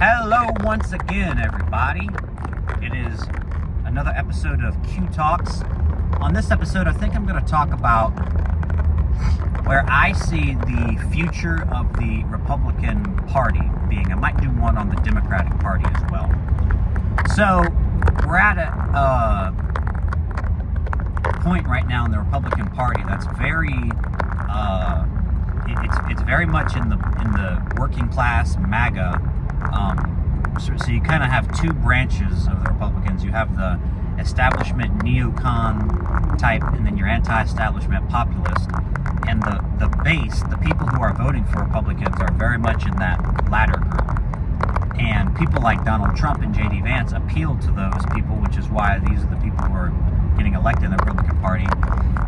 Hello once again, everybody. It is another episode of Q Talks. On this episode, I think I'm going to talk about where I see the future of the Republican Party being. I might do one on the Democratic Party as well. So, we're at a point right now in the Republican Party that's very, it's very much in the working class MAGA. So you kind of have two branches of the Republicans. You have the establishment neocon type, and then your anti-establishment populist. And the base, the people who are voting for Republicans, are very much in that latter group. And people like Donald Trump and J.D. Vance appeal to those people, which is why these are the people who are getting elected in the Republican Party.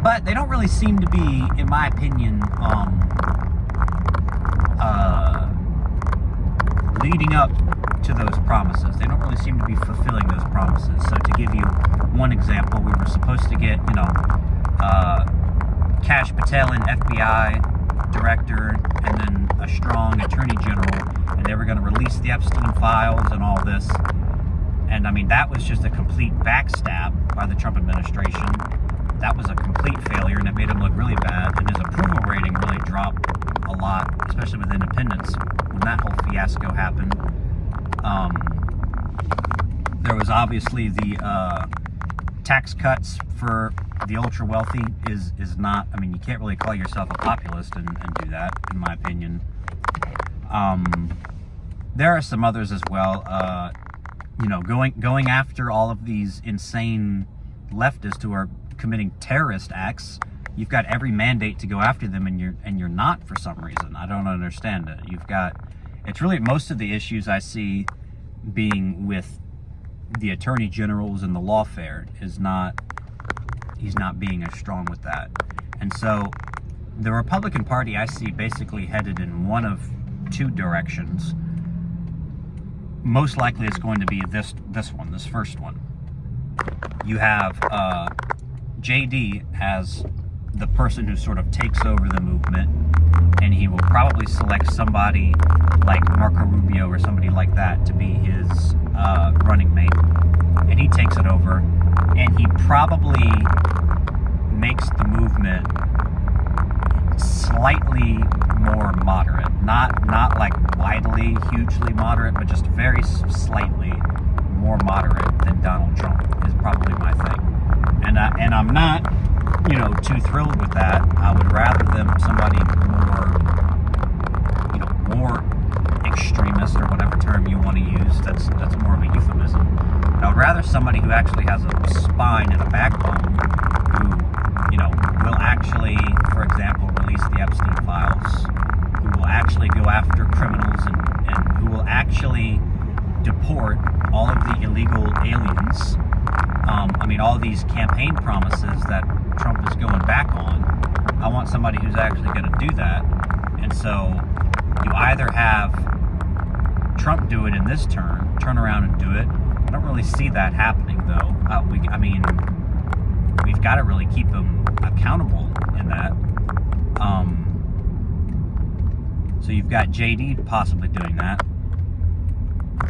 But they don't really seem to be, in my opinion, leading up to those promises. They don't really seem to be fulfilling those promises. So to give you one example, we were supposed to get, Kash Patel, an FBI director, and then a strong attorney general, and they were going to release the Epstein files and all this. And I mean, that was just a complete backstab by the Trump administration. That was a complete failure, and it made him look really bad, and his approval rating really dropped a lot, especially with independents when that whole fiasco happened. There was obviously the tax cuts for the ultra wealthy is not, I mean, you can't really call yourself a populist and do that, in my opinion. There are some others as well, going after all of these insane leftists who are committing terrorist acts. You've got every mandate to go after them, and you're not for some reason. I don't understand it. It's really most of the issues I see being with the attorney generals and the lawfare he's not being as strong with that. And so the Republican Party I see basically headed in one of two directions. Most likely it's going to be this first one. You have JD as the person who sort of takes over the movement, and he will probably select somebody like Marco Rubio or somebody like that to be his running mate, and he takes it over, and he probably makes the movement slightly more moderate, not like widely, hugely moderate, but just very slightly more moderate than Donald Trump is probably my thing. And I'm not, too thrilled with that. I would rather somebody more extremist, or whatever term you want to use. That's more of a euphemism. I would rather somebody who actually has a spine and a backbone, who, will actually, for example, release the Epstein files, who will actually go after criminals, and who will actually deport all of the illegal aliens. All these campaign promises that Trump is going back on, I want somebody who's actually going to do that. And so you either have Trump do it in this turn around and do it. I don't really see that happening, though. We've got to really keep him accountable in that. So you've got JD possibly doing that.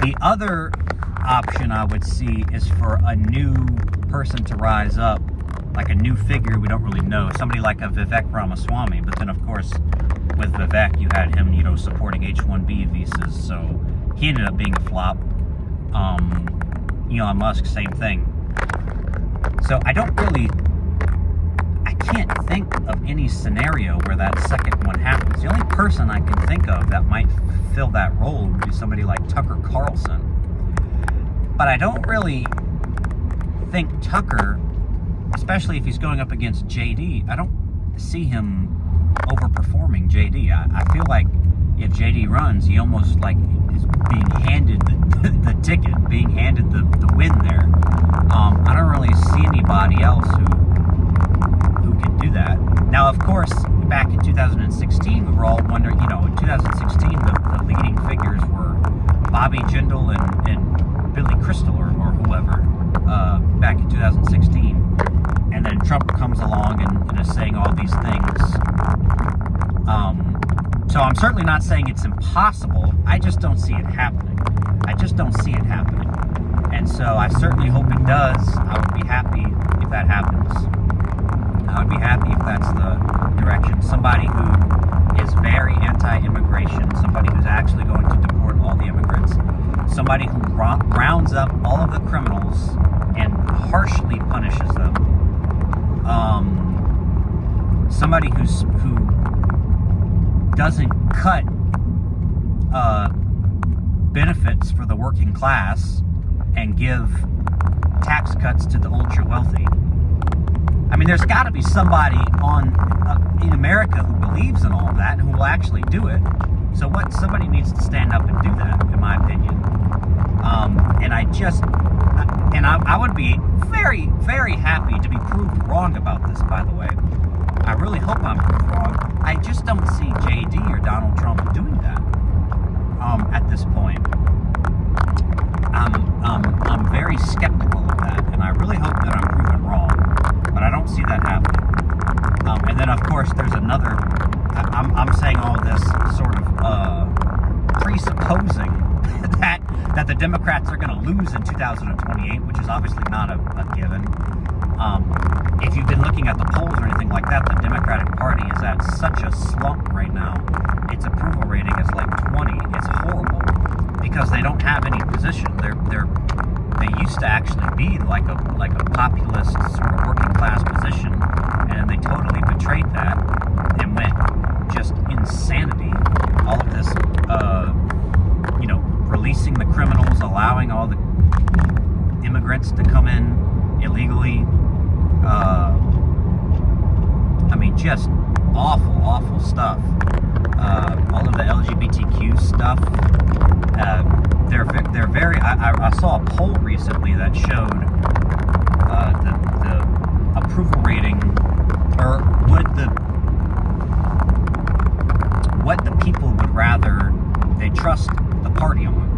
The other option I would see is for a new person to rise up, like a new figure we don't really know, somebody like a Vivek Ramaswamy. But then, of course, with Vivek, you had him, supporting H-1B visas, so he ended up being a flop. Elon Musk, same thing. So I can't think of any scenario where that second one happens. The only person I can think of that might fill that role would be somebody like Tucker Carlson. But I don't really think Tucker, especially if he's going up against JD, I don't see him overperforming JD. I feel like if JD runs, he almost like is being handed the ticket, being handed the win there. I don't really see anybody else who can do that. Now, of course, back in 2016, we were all wondering, in 2016, the leading figures were Bobby Jindal and Billy Crystal or whoever back in 2016. And then Trump comes along and is saying all these things. So I'm certainly not saying it's impossible. I just don't see it happening. I just don't see it happening. And so I certainly hope it does. I would be happy if that happens. I would be happy if that's the direction. Somebody who is very anti-immigration, somebody who's actually going to deport all the immigrants, somebody who rounds up all of the criminals and harshly punishes them, somebody who doesn't cut benefits for the working class and give tax cuts to the ultra wealthy. I mean, there's got to be somebody in America who believes in all of that and who will actually do it. So somebody needs to stand up and do that, in my opinion. And I would be very, very happy to be proved wrong about this, by the way. I really hope I'm proved wrong. I just don't see JD or Donald Trump doing that at this point. I'm very skeptical of that, and I really hope that I'm proven wrong, but I don't see that happening. And then, of course, there's another. I'm saying all this sort of presupposing that the Democrats are going to lose in 2028, which is obviously not a given. If you've been looking at the polls or anything like that, the Democratic Party is at such a slump right now. Its approval rating is like 20. It's horrible because they don't have any position. They used to actually be like a populist sort of working class position, and they totally betrayed that and went just insanity. All of this, releasing the criminals, allowing all the immigrants to come in illegally. I mean, just awful, awful stuff. All of the LGBTQ stuff. They're very. I saw a poll recently that showed the approval rating, or what the people would rather they trust the party on.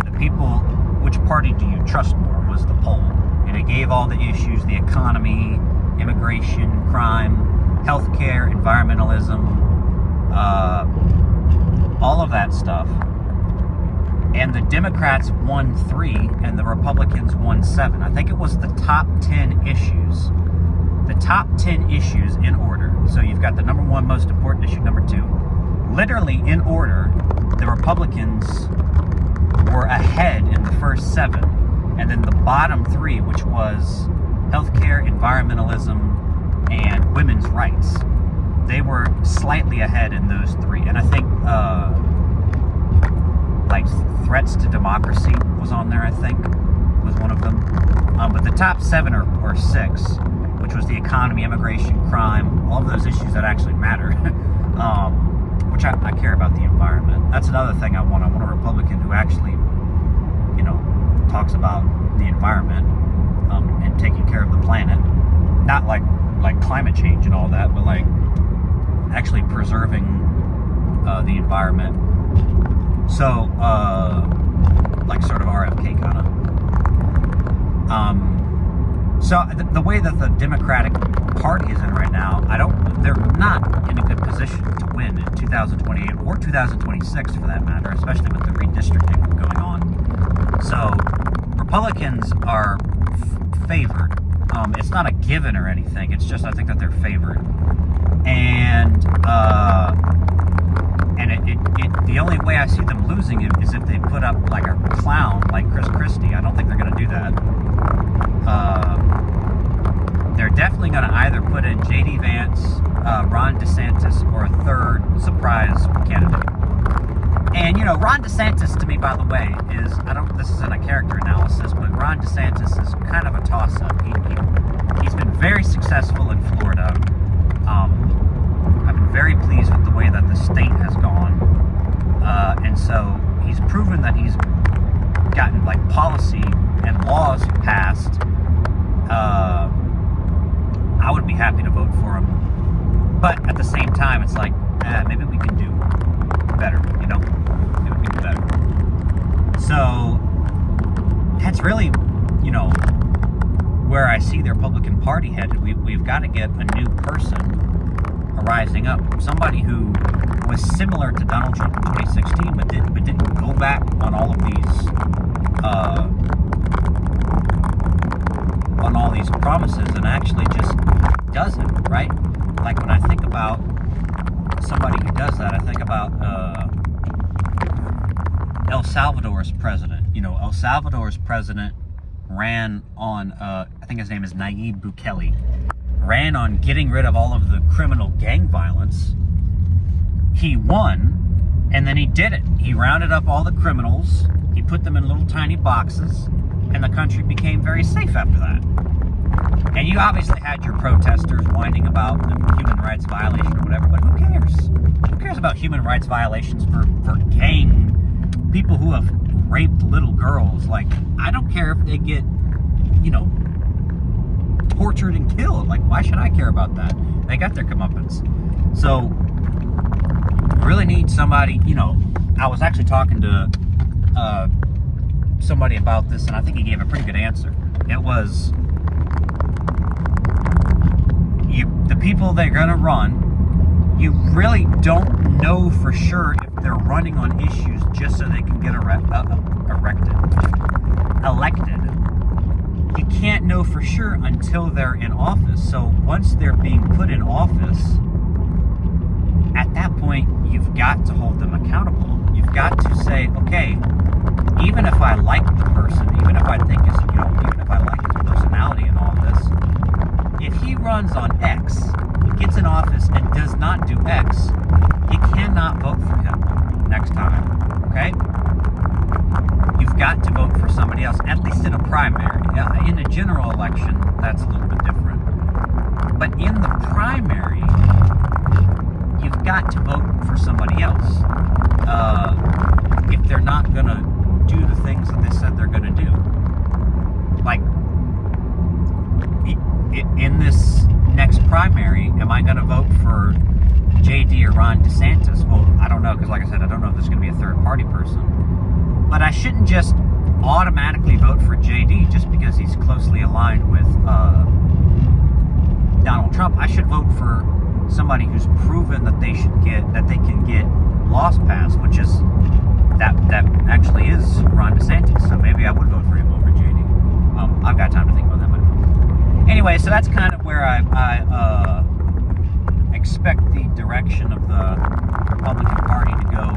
The people, which party do you trust more? Was the poll, and it gave all the issues: the economy, immigration, crime, healthcare, environmentalism, all of that stuff. And the Democrats won 3 and the Republicans won 7. I think it was the top 10 issues. The top 10 issues in order. So you've got the number 1 most important issue, number 2. Literally in order, the Republicans were ahead in the first 7. And then the bottom 3, which was healthcare, environmentalism, and women's rights, they were slightly ahead in those 3. And I think like threats to democracy was on there, I think, was one of them. But the top 7 or 6, which was the economy, immigration, crime, all of those issues that actually matter, which I care about the environment. That's another thing I want. I want a Republican who actually, talks about the environment and taking care of the planet. Not like climate change and all that, but like actually preserving the environment. So, like sort of RFK kind of. So the way that the Democratic Party is in right now, they're not in a good position to win in 2028 or 2026 for that matter, especially with the redistricting going on. So Republicans are favored. It's not a given or anything. It's just I think that they're favored, and the only way I see them losing it is if they put up like a clown like Chris Christie. I don't think they're going to do that. They're definitely going to either put in J.D. Vance, Ron DeSantis, or a third surprise candidate. And Ron DeSantis to me, by the way, this isn't a character analysis, but Ron DeSantis is kind of a toss-up. He's been very successful in Florida. I've been very pleased with the way that the state has gone. And so he's proven that he's gotten like policy and laws passed. I would be happy to vote for him. But at the same time, it's like, maybe we can do better, Maybe we can do better. So that's really, where I see the Republican Party headed. We've got to get a new person rising up. Somebody who was similar to Donald Trump in 2016, but didn't go back on all of these El Salvador's president. You know, El Salvador's president ran on, I think his name is Nayib Bukele, ran on getting rid of all of the criminal gang violence. He won, and then he did it. He rounded up all the criminals, he put them in little tiny boxes, and the country became very safe after that. And you obviously had your protesters whining about the human rights violation or whatever, but who cares? Who cares about human rights violations for gang people who have raped little girls? Like, I don't care if they get, you know, tortured and killed. Like, why should I care about that? They got their comeuppance. So, really need somebody, you know, I was actually talking to somebody about this, and I think he gave a pretty good answer. It was, the people they're going to run, you really don't know for sure if they're running on issues just so they can get elected. You can't know for sure until they're in office. So once they're being put in office, at that point, you've got to hold them accountable. You've got to say, okay, even if I like the person, even if I think is, you know, even if I like his personality and all this, if he runs on X, gets in office and does not do X, you cannot vote for him next time, okay? You've got to vote for somebody else, at least in a primary. In a general election, that's a little bit different. But in the primary, you've got to vote for somebody else. If they're not going to do the things that they said they're going to do. Like, in this next primary, am I going to vote for JD or Ron DeSantis? Well, I don't know, because like I said, I don't know if there's going to be a third party person. But I shouldn't just automatically vote for JD just because he's closely aligned with Donald Trump. I should vote for somebody who's proven that they can get laws passed, which is that actually is Ron DeSantis. So maybe I would vote for him over JD. I've got time to think about that. But anyway, so that's kind of where I expect the direction of the Republican Party to go.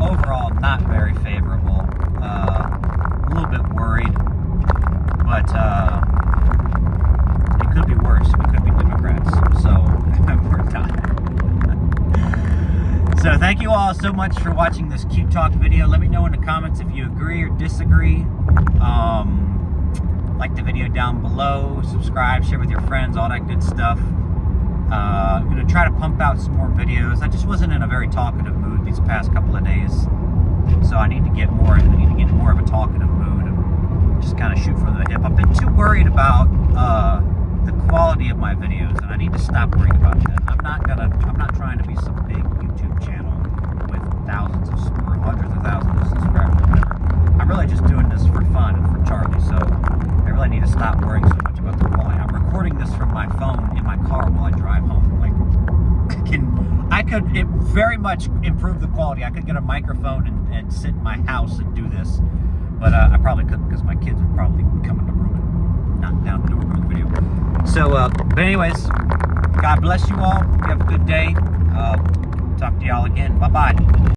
Overall, not very favorable. A little bit worried, but it could be worse. We could be Democrats. So we're not. So thank you all so much for watching this Q Talk video. Let me know in the comments if you agree or disagree. Like the video down below, subscribe, share with your friends, all that good stuff. I'm going to try to pump out some more videos. I just wasn't in a very talkative mood these past couple of days. So I need to get more of a talkative mood and just kind of shoot from the hip. I've been too worried about the quality of my videos, and I need to stop worrying about that. I'm not trying to be some big YouTube channel with thousands or hundreds of thousands of subscribers or whatever. I'm really just doing this for fun and for Charlie, so I really need to stop worrying so much about the quality. I'm recording this from my phone in my car while I drive home. Like, I could very much improve the quality. I could get a microphone and sit in my house and do this, but I probably couldn't because my kids would probably come in the room and knock down the door during the video. So, but anyways, God bless you all. You have a good day. Talk to y'all again. Bye-bye.